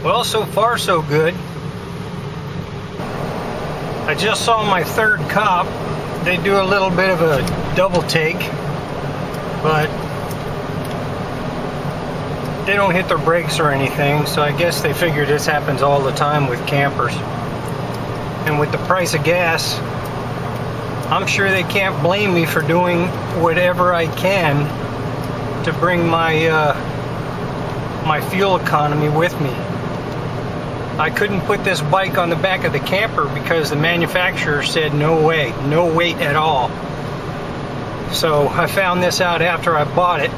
Well, so far so good. I just saw my third cop. They do a little bit of a double take, but they don't hit their brakes or anything, so I guess they figure this happens all the time with campers. And with the price of gas, I'm sure they can't blame me for doing whatever I can to bring my my fuel economy with me. I couldn't put this bike on the back of the camper because the manufacturer said no way, no weight at all. So I found this out after I bought it,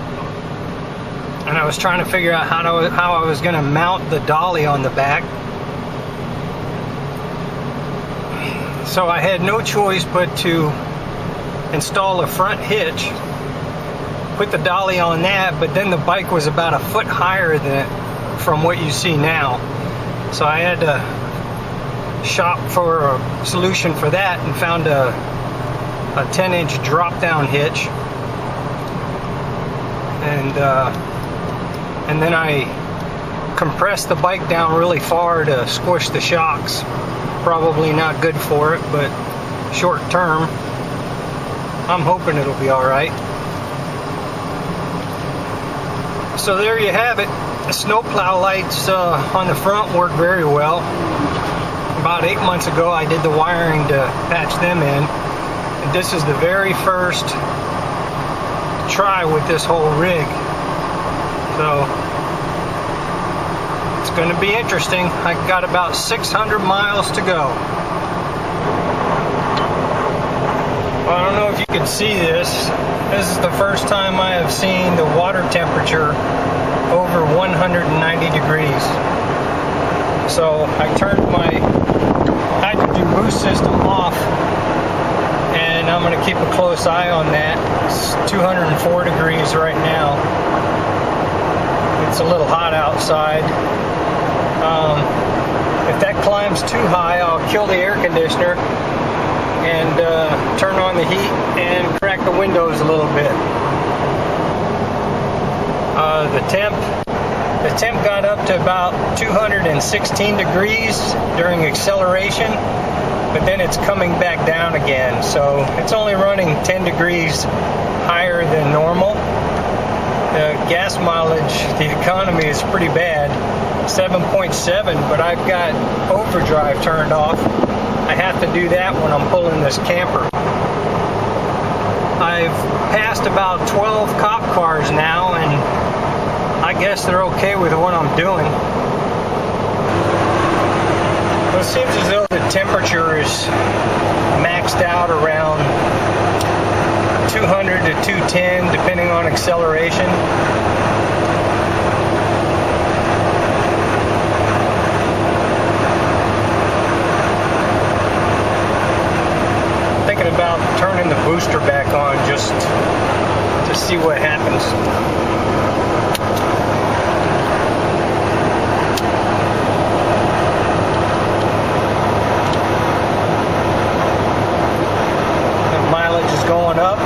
and I was trying to figure out how I was going to mount the dolly on the back. So I had no choice but to install a front hitch, put the dolly on that, but then the bike was about a foot higher from what you see now. So I had to shop for a solution for that and found a 10-inch drop-down hitch. And then I compressed the bike down really far to squish the shocks. Probably not good for it, but short term, I'm hoping it'll be all right. So there you have it. The snowplow lights on the front work very well. About 8 months ago I did the wiring to patch them in, and this is the very first try with this whole rig. So it's going to be interesting. I got about 600 miles to go. Well, I don't know if you can see this. This is the first time I have seen the water temperature over 190 degrees. So I turned my hydrogen boost system off, and I'm going to keep a close eye on that. It's 204 degrees right now. It's a little hot outside. If that climbs too high, I'll kill the air conditioner and turn on the heat and crack the windows a little bit. The temp got up to about 216 degrees during acceleration, but then it's coming back down again. So it's only running 10 degrees higher than normal. Gas mileage, the economy is pretty bad, 7.7, but I've got overdrive turned off. I have to do that when I'm pulling this camper. I've passed about 12 cop cars now, and I guess they're okay with what I'm doing. Well, it seems as though the temperature is maxed out around 200 to 210 depending on acceleration. I'm thinking about turning the booster back on just to see what happens. The mileage is going up.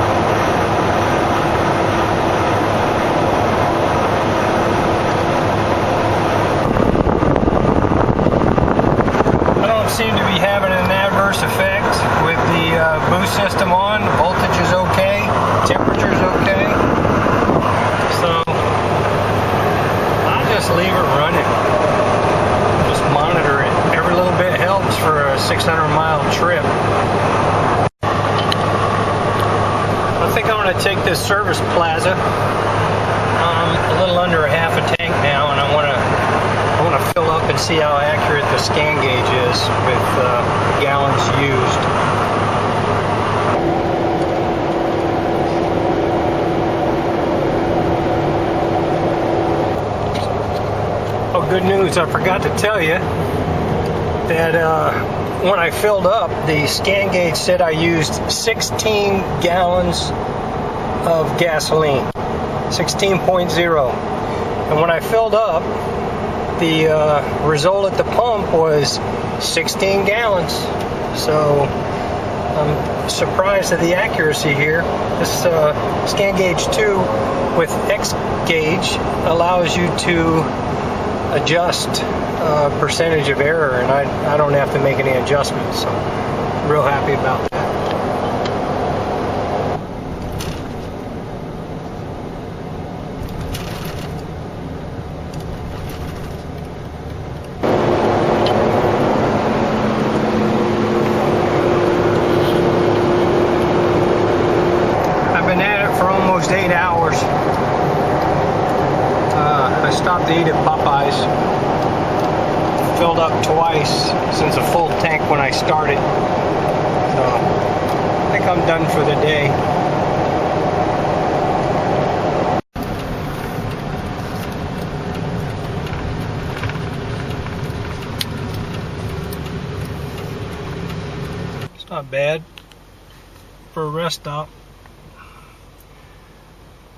Seem to be having an adverse effect with the boost system on. Voltage is okay, temperature is okay, so I'll just leave it running, just monitor it. Every little bit helps for a 600-mile trip. I think I'm going to take this service plaza. A little under a half a tank now, and I want to fill up and see how accurate the scan gauge is with gallons used. Oh, good news, I forgot to tell you that when I filled up, the scan gauge said I used 16 gallons of gasoline, 16.0. And when I filled up, the result at the pump was 16 gallons. So I'm surprised at the accuracy here. This Scan Gauge 2 with X gauge allows you to adjust percentage of error, and I don't have to make any adjustments, so real happy about that. I've been at it for almost 8 hours. I stopped to eat at Popeyes. Filled up twice since a full tank when I started. So I think I'm done for the day. It's not bad for a rest stop.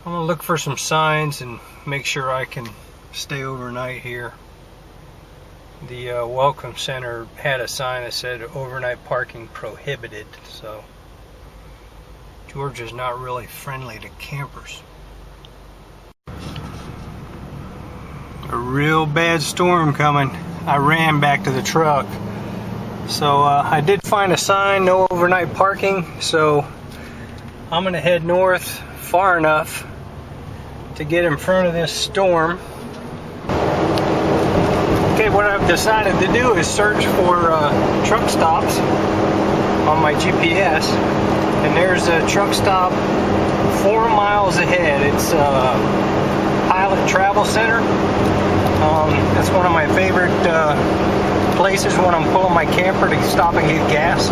I'm gonna look for some signs and make sure I can stay overnight here. The Welcome Center had a sign that said overnight parking prohibited, so Georgia's not really friendly to campers. A real bad storm coming. I ran back to the truck. So I did find a sign, no overnight parking, so I'm gonna head north far enough to get in front of this storm. Okay, what I've decided to do is search for truck stops on my GPS, and there's a truck stop 4 miles ahead. It's Pilot Travel Center. That's one of my favorite places when I'm pulling my camper to stop and get gas.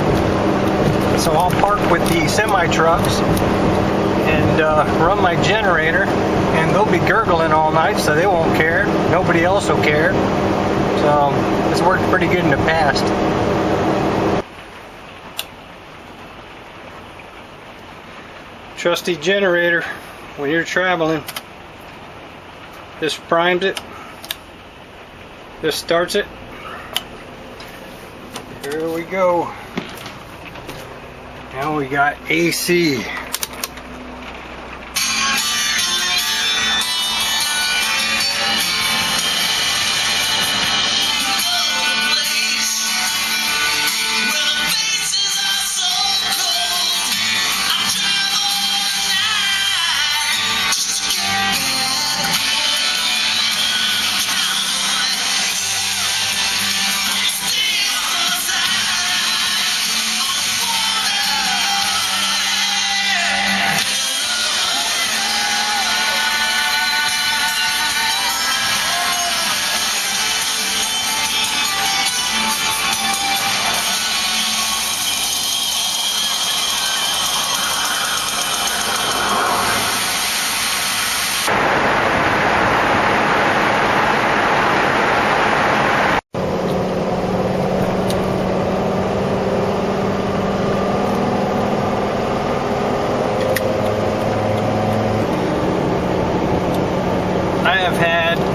So I'll park with the semi-trucks and run my generator, and they'll be gurgling all night, so they won't care. Nobody else will care. So it's worked pretty good in the past. Trusty generator when you're traveling. This primes it. This starts it. Here we go. Now we got AC.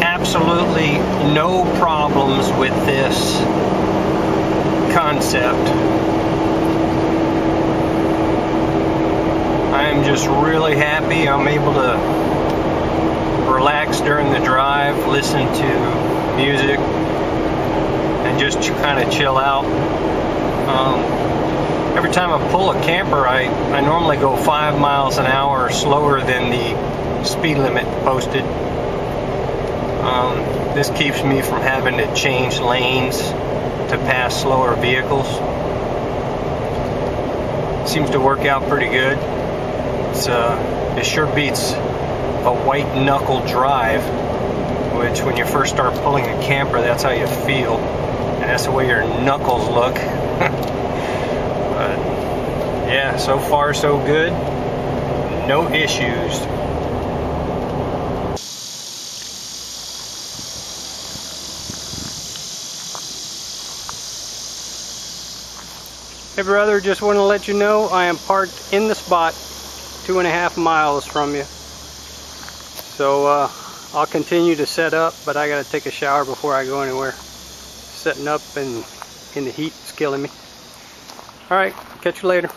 Absolutely no problems with this concept. I am just really happy I'm able to relax during the drive, listen to music, and just kind of chill out. Every time I pull a camper, I normally go 5 miles an hour slower than the speed limit posted. This keeps me from having to change lanes to pass slower vehicles. Seems to work out pretty good. It sure beats a white knuckle drive, which when you first start pulling a camper, that's how you feel, and that's the way your knuckles look. But yeah, so far so good. No issues. Hey brother, just want to let you know I am parked in the spot 2.5 miles from you. So I'll continue to set up, but I gotta take a shower before I go anywhere. Setting up and in the heat is killing me. Alright, catch you later.